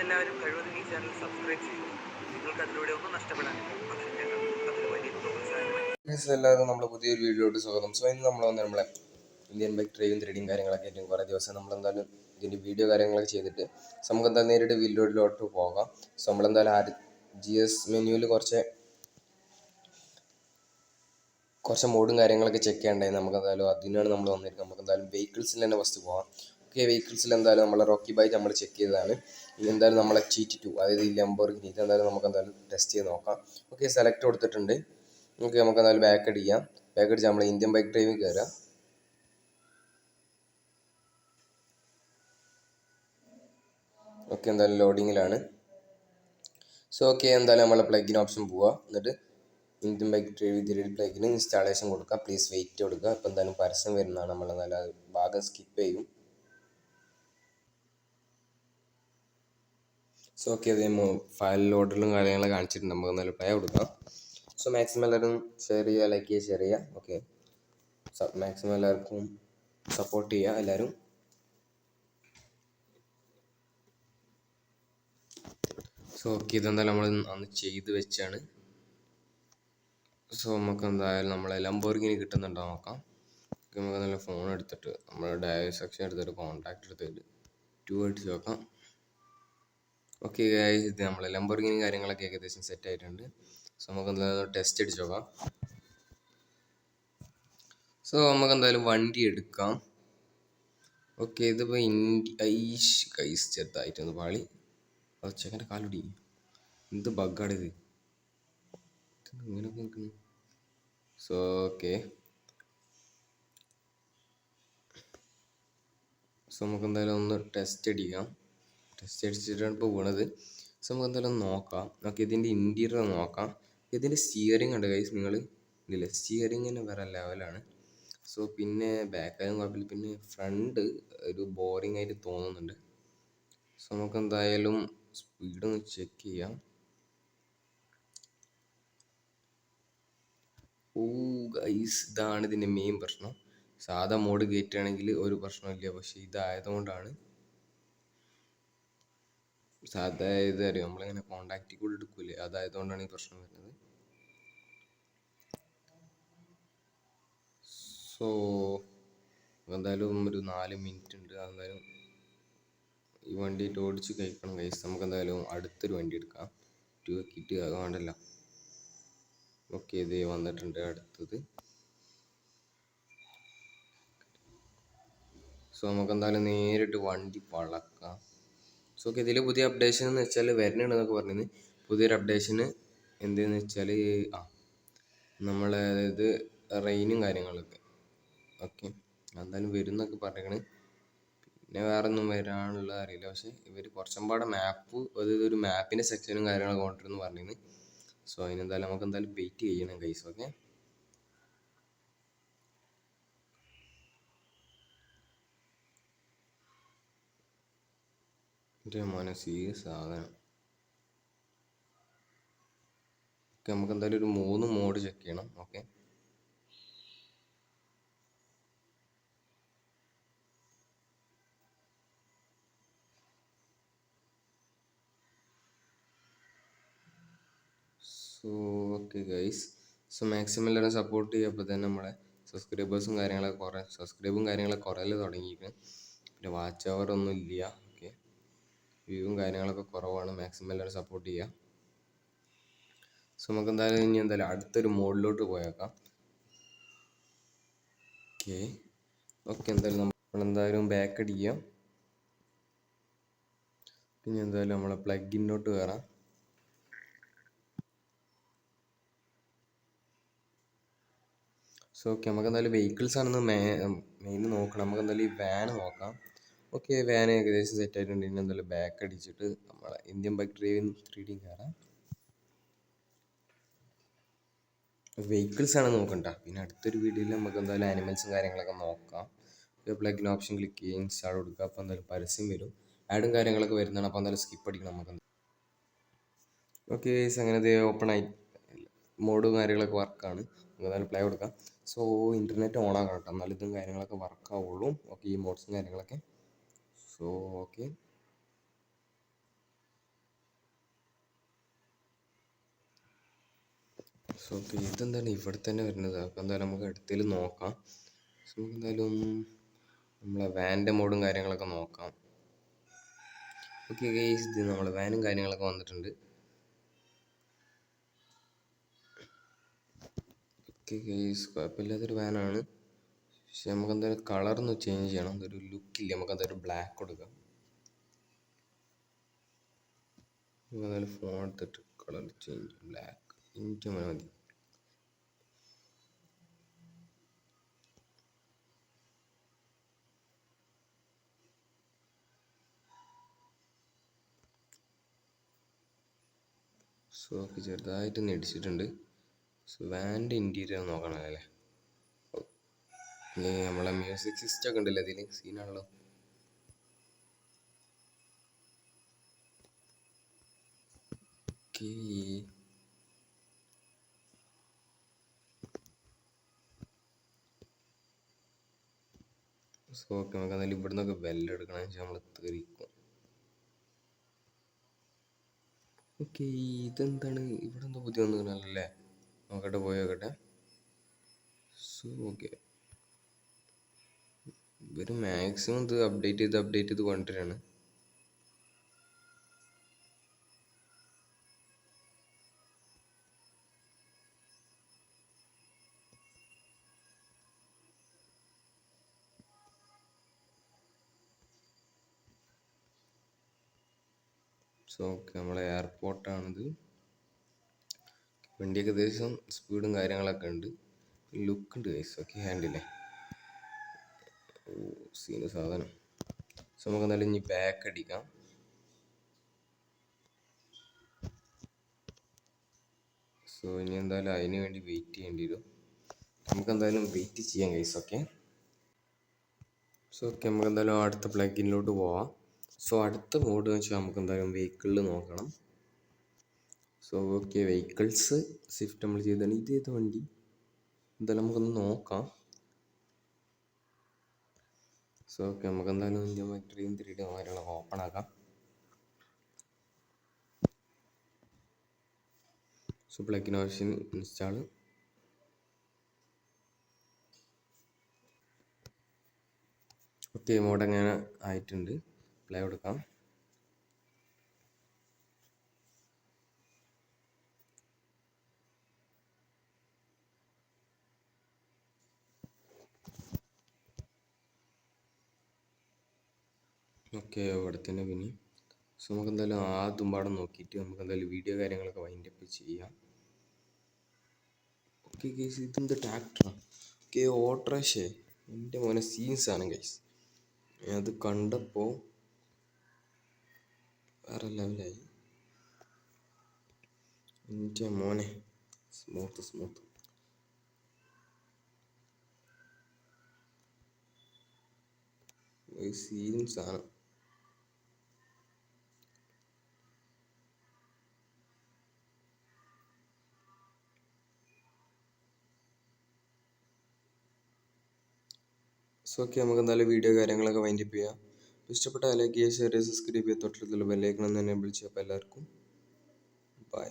നിങ്ങളെല്ലാവരും കഴിവതും ഈ ചാനൽ സബ്സ്ക്രൈബ് ചെയ്തു. നിങ്ങൾക്ക് അതിലൂടെ ഒന്നും നഷ്ടപ്പെടാനില്ല, പക്ഷേ ഞങ്ങൾ അതിന് വലിയ പ്രോത്സാഹനം. എല്ലാവരും നമ്മുടെ പുതിയൊരു വീഡിയോയിലോട്ട് സ്വാഗതം. സോ ഇന്ന് നമ്മൾ വന്ന് നമ്മളെ ഇന്ത്യൻ ബൈക്ക് ഡ്രൈവിംഗ് ത്രെഡിങ് കാര്യങ്ങളൊക്കെ ആയിട്ട് കുറേ ദിവസം നമ്മളെന്തായാലും ഇതിൻ്റെ വീഡിയോ കാര്യങ്ങളൊക്കെ ചെയ്തിട്ട് നമുക്ക് എന്തായാലും നേരിട്ട് വീഡിയോയിലോട്ട് പോകാം. സോ നമ്മളെന്തായാലും GS മെനുവിൽ കുറച്ച് മോഡും കാര്യങ്ങളൊക്കെ ചെക്ക് ചെയ്യണ്ടായി. നമുക്ക് എന്തായാലും അതിനാണ് നമ്മൾ വന്നിരിക്കുന്നത്. നമുക്ക് എന്തായാലും വെഹിക്കിൾസിൽ തന്നെ ഫസ്റ്റ് പോകാം. ഓക്കെ, വെഹിക്കിൾസിൽ എന്തായാലും നമ്മളെ റോക്കി ബൈക്ക് നമ്മൾ ചെക്ക് ചെയ്തതാണ്. ഇനി എന്തായാലും നമ്മളെ GT2 അതായത് ഈ ലംബോർഗിനി ഇത് എന്തായാലും നമുക്ക് എന്തായാലും ടെസ്റ്റ് ചെയ്ത് നോക്കാം. ഓക്കെ, സെലക്ട് കൊടുത്തിട്ടുണ്ട്. ഓക്കെ, നമുക്ക് എന്തായാലും ബാക്ക് അടിക്കാം. ബാക്ക് അടിച്ച് നമ്മൾ ഇന്ത്യൻ ബൈക്ക് ഡ്രൈവിംഗ് കയറാം. ഓക്കെ, എന്തായാലും ലോഡിങ്ങിലാണ്. സോ ഓക്കെ, എന്തായാലും നമ്മളെ പ്ലഗിൻ ഓപ്ഷൻ പോവുക. എന്നിട്ട് ഇന്ത്യൻ ബൈക്ക് ഡ്രൈവിംഗ് പ്ലഗിന് ഇൻസ്റ്റാളേഷൻ കൊടുക്കുക. പ്ലീസ് വെയിറ്റ് കൊടുക്കുക. അപ്പോൾ എന്തായാലും പരസ്യം വരുന്നതാണ്. നമ്മൾ നല്ല ഭാഗം സ്കിപ്പ് ചെയ്യും. സോ ഓക്കെ, അതേ ഫയൽ ലോഡറിലും കാര്യങ്ങളൊക്കെ കാണിച്ചിട്ടുണ്ട്. നമുക്ക് നല്ല പ്ലേ കൊടുക്കാം. സോ മാക്സിമം എല്ലാവരും ഷെയർ ചെയ്യുക, ലൈക്ക് ചെയ്യുക, ഷെയർ ചെയ്യുക. ഓക്കെ, മാക്സിമം എല്ലാവർക്കും സപ്പോർട്ട് ചെയ്യുക എല്ലാവരും. സോ ഓക്കെ, ഇതെന്തായാലും നമ്മൾ അന്ന് ചെയ്ത് വെച്ചാണ്. സോ നമുക്ക് എന്തായാലും നമ്മളെ ലംബോർഗിനി കിട്ടുന്നുണ്ടോ നോക്കാം. നമുക്ക് നല്ല ഫോൺ എടുത്തിട്ട് നമ്മുടെ ഡയറി സെക്ഷൻ എടുത്തിട്ട് കോൺടാക്ട് എടുത്തിട്ട് 2 അടിച്ച് നോക്കാം. ഓക്കെ ഗൈസ്, ഇത് നമ്മളെ ലംബോർഗിനി കാര്യങ്ങളൊക്കെ ഏകദേശം സെറ്റ് ആയിട്ടുണ്ട്. സോ നമുക്ക് എന്തായാലും ടെസ്റ്റ് അടിച്ച് നോക്കാം. സോ നമുക്ക് എന്തായാലും വണ്ടി എടുക്കാം. ഓക്കെ, ഇതിപ്പോൾ ഗൈസ് ചെറുതായിട്ടൊന്ന് പാളി. ചെക്കൻ്റെ കാലുടി എന്ത് ബഗ്ഗാണിത്, ഇങ്ങനെയൊക്കെ നിൽക്കുന്നു. സോ ഓക്കെ, സോ നമുക്ക് എന്തായാലും ഒന്ന് ടെസ്റ്റ് അടിക്കാം. ടെസ്റ്റ് അടിച്ചിട്ടാണ് ഇപ്പോൾ വീണത്. സോ നമുക്ക് എന്തായാലും നോക്കാം. ഓക്കെ, ഇതിൻ്റെ ഇൻറ്റീരിയർ നോക്കാം. ഇതിൻ്റെ സ്റ്റിയറിംഗ് ഉണ്ട് ഗൈസ്, നിങ്ങൾ ഇതില്ലേ സ്റ്റിയറിംഗ് തന്നെ വേറെ ലെവലാണ്. സോ പിന്നെ ബാക്കായാലും കുഴപ്പമില്ല, പിന്നെ ഫ്രണ്ട് ഒരു ബോറിംഗ് ആയിട്ട് തോന്നുന്നുണ്ട്. സോ നമുക്ക് എന്തായാലും സ്പീഡൊന്ന് ചെക്ക് ചെയ്യാം. ഓ ഗൈസ്, ഇതാണ് ഇതിൻ്റെ മെയിൻ പ്രശ്നം. സാധാ മോഡ് കയറ്റുകയാണെങ്കിൽ ഒരു പ്രശ്നമില്ല, പക്ഷെ ഇതായതുകൊണ്ടാണ്. സാധാ ഇത് അറിയാം, നമ്മളിങ്ങനെ കോണ്ടാക്റ്റിൽ കൂടി എടുക്കൂലേ, അതായതുകൊണ്ടാണ് ഈ പ്രശ്നം വരുന്നത്. സോ എന്തായാലും ഒരു 4 മിനിറ്റ് ഉണ്ട്. അതെന്തായാലും ഈ വണ്ടി ഓടിച്ച് കഴിക്കണം ഗൈസ്. നമുക്ക് എന്തായാലും അടുത്തൊരു വണ്ടി എടുക്കാം. കിട്ടി അത് വേണ്ടല്ല. ഓക്കെ, ഇത് വന്നിട്ടുണ്ട് അടുത്തത്. സോ നമുക്ക് എന്തായാലും നേരിട്ട് വണ്ടി വളക്കാം. സോ ഓക്കെ, ഇതിൽ പുതിയ അപ്ഡേഷൻ എന്ന് വെച്ചാൽ വരുന്നുണ്ടെന്നൊക്കെ പറഞ്ഞിരുന്നു. പുതിയൊരു അപ്ഡേഷന് എന്തെന്ന് വെച്ചാൽ നമ്മളെ അതായത് റെയിനും കാര്യങ്ങളൊക്കെ ഓക്കെ എന്തായാലും വരും എന്നൊക്കെ പറഞ്ഞേക്കണ്. പിന്നെ വേറെ ഒന്നും വരാനുള്ള അറിയില്ല, പക്ഷെ ഇവർ കുറച്ചും പാടെ മാപ്പ് അതായത് ഒരു മാപ്പിൻ്റെ സെക്ഷനും കാര്യങ്ങളൊക്കെ കൊണ്ടുവരുമെന്ന് പറഞ്ഞിരുന്നു. സോ അതിനെന്തായാലും നമുക്ക് എന്തായാലും വെയിറ്റ് ചെയ്യണം ഗൈസ്. ഓക്കെ, മോനെ സീരിയസ് സാധനം. ഓക്കെ, നമുക്ക് എന്തായാലും ഒരു 3 മോഡ് ചെക്ക് ചെയ്യണം. Okay, so okay guys, so maximum എല്ലാവരും സപ്പോർട്ട് ചെയ്യുക. അപ്പോൾ തന്നെ നമ്മളെ സബ്സ്ക്രൈബും കാര്യങ്ങളൊക്കെ കുറയൽ തുടങ്ങിയിരിക്കുന്നു. പിന്നെ വാച്ച് അവർ ഒന്നും ഇല്ല. ഓക്കെ, വ്യൂവും കാര്യങ്ങളൊക്കെ കുറവാണ്. മാക്സിമം എല്ലാവരും സപ്പോർട്ട് ചെയ്യുക. സോ നമുക്ക് എന്തായാലും ഇനി എന്തായാലും അടുത്തൊരു മോഡിലോട്ട് പോയേക്കാം. ഓക്കെ എന്തായാലും നമ്മളെന്തായാലും ബാക്ക് അടിക്കാം. പിന്നെ എന്തായാലും നമ്മളെ പ്ലഗിനോട്ട് കയറാം. സോ ഓക്കെ, നമുക്ക് എന്തായാലും വെഹിക്കിൾസ് ആണെന്ന് മെയിൻ നോക്കണം. നമുക്ക് എന്തായാലും ഈ വാന് നോക്കാം. ഓക്കെ, വാൻ ഏകദേശം സെറ്റ് ആയിട്ടുണ്ട്. ഇനി എന്തായാലും ബാക്ക് അടിച്ചിട്ട് നമ്മളെ ഇന്ത്യൻ ബൈക്ക് ഡ്രൈവിംഗ് 3D കയറാം. വെഹിക്കിൾസ് ആണ് നോക്കണ്ട. പിന്നെ അടുത്തൊരു വീഡിയോയിൽ നമുക്ക് എന്തായാലും ആനിമൽസും കാര്യങ്ങളൊക്കെ നോക്കാം. പ്ലഗിൻ ഓപ്ഷൻ ക്ലിക്ക് ചെയ്യുക, ഇൻസ്റ്റാൾ കൊടുക്കുക. അപ്പോൾ എന്തായാലും പരസ്യം വരും, ആഡും കാര്യങ്ങളൊക്കെ വരുന്നതാണ്. അപ്പോൾ എന്തായാലും സ്കിപ്പ് അടിക്കണം നമുക്ക്. ഓക്കെ, അങ്ങനെ ഓപ്പൺ ആയി മോഡും കാര്യങ്ങളൊക്കെ വർക്കാണ്. നമുക്ക് എന്തായാലും പ്ലേ കൊടുക്കാം. സോ ഇൻ്റർനെറ്റ് ഓൺ ആക്കണം കേട്ടോ, എന്നാലും ഇതും കാര്യങ്ങളൊക്കെ വർക്കാവുള്ളൂ. ഓക്കെ, ഈ മോഡ്സും കാര്യങ്ങളൊക്കെ. സോ ഓക്കെ, സോ ഓക്കെ ഇതെന്താണ് ഇവിടെ തന്നെ വരുന്നത്? അപ്പോൾ എന്തായാലും നമുക്ക് അടുത്തതിൽ നോക്കാം. സോ നമുക്ക് എന്തായാലും നമ്മളെ വാൻ്റെ മോഡും കാര്യങ്ങളൊക്കെ നോക്കാം. ഓക്കെ ഗൈസ്, ഇത് നമ്മളെ വാനും കാര്യങ്ങളൊക്കെ വന്നിട്ടുണ്ട്. ഓക്കെ ഗൈസ്, കുഴപ്പമില്ലാത്തൊരു വാനാണ്. പക്ഷെ നമുക്ക് എന്തായാലും കളറൊന്ന് ചേഞ്ച് ചെയ്യണം. അതൊരു ലുക്കില്ല, നമുക്ക് അതൊരു ബ്ലാക്ക് കൊടുക്കാം. നമുക്ക് എന്തായാലും ഫോൺ എടുത്തിട്ട് കളർ ചേഞ്ച് ബ്ലാക്ക് എനിക്ക് മതി. സോ ഓക്കെ ചെറുതായിട്ട് ഇടിച്ചിട്ടുണ്ട്. സോ വാൻ്റെ ഇൻറ്റീരിയർ നോക്കണം അല്ലേ? നമ്മളെ മ്യൂസിക് സിസ്റ്റം ഒക്കെ ഉണ്ടല്ലോ ഇതിൽ, സീനാണല്ലോ. ഓക്കെ സോ ഓക്കെ നമുക്ക് എന്തായാലും ഇവിടെ നിന്നൊക്കെ ബെല്ലെടുക്കണം വെച്ചാൽ നമ്മൾ തെറിക്കും. ഓക്കെ ഇതെന്താണ് ഇവിടെ എന്തോ പുതിയ വന്നില്ലേ? നോക്കട്ടെ, പോയി നോക്കട്ടെ. സോ ഓക്കെ ഇവർ മാക്സിമം ഇത് അപ്ഡേറ്റ് ചെയ്ത് കൊണ്ടുവരികയാണ്. സോ ഓക്കെ നമ്മളെ എയർപോർട്ടാണിത്. വണ്ടിയൊക്കെ ഏകദേശം സ്പീഡും കാര്യങ്ങളൊക്കെ ഉണ്ട്, ലുക്ക് ഉണ്ട് ഗൈസ്. ഓക്കെ ഹാൻഡില്ലേ, ഓ സീന് സാധനം. സോ നമുക്ക് എന്തായാലും ഇനി ബാക്ക് അടിക്കാം. സോ ഇനി എന്തായാലും അതിന് വേണ്ടി വെയിറ്റ് ചെയ്യേണ്ടി വരും. നമുക്ക് എന്തായാലും വെയിറ്റ് ചെയ്യാം ഗൈസ്. ഓക്കെ സോ ഓക്കെ നമുക്ക് എന്തായാലും അടുത്ത പ്ലഗിനിലോട്ട് പോവാം. സോ അടുത്ത മോഡ് എന്ന് വെച്ചാൽ നമുക്ക് എന്തായാലും വെഹിക്കിളിൽ നോക്കണം. സോ ഓക്കെ വെഹിക്കിൾസ് സ്വിഫ്റ്റ് നമ്മൾ ചെയ്താണ്. ഇതേത് വണ്ടി എന്തായാലും നമുക്കൊന്ന് നോക്കാം. സോ ഓക്കെ നമുക്ക് എന്തായാലും ഇന്ത്യൻ ഡ്രീം 3D കാര്യങ്ങളൊക്കെ ഓപ്പൺ ആക്കാം. So plugin option install. Okay mode അങ്ങനെ ആയിട്ടുണ്ട്. പ്ലേ കൊടുക്കാം. ഓക്കെ അവിടെ തന്നെ പിന്നെ. സോ നമുക്ക് എന്തായാലും ആദ്യം പാടം നോക്കിയിട്ട് നമുക്ക് എന്തായാലും വീഡിയോ കാര്യങ്ങളൊക്കെ വൈൻഡപ്പ് ചെയ്യാം. ഓക്കെ ഗൈസ് ഇതെന്ത് ട്രാക്ടറാണ്? ഓക്കെ ഓട്ടോറിക്ഷ, എൻ്റെ മോനെ സീൻസാണ് ഗൈസ്. അത് കണ്ടപ്പോൾ വേറെ ലെവലായി എൻ്റെ മോനെ. സ്മൂത്ത് സീൻസാണ്. സോ ഓക്കെ നമുക്ക് എന്തായാലും വീഡിയോ കാര്യങ്ങളൊക്കെ വൈൻഡപ്പ് ചെയ്യാം. ഇഷ്ടപ്പെട്ട ലൈക്ക് ചെയ്യുക, ഷെയർ ചെയ്യുക, സബ്സ്ക്രൈബ് ചെയ്യുക, തൊട്ടടുത്തുള്ള ബെല്ലൈക്കൺ ഒന്ന് എനേബിൾ ചെയ്യുക. അപ്പോൾ എല്ലാവർക്കും ബൈ.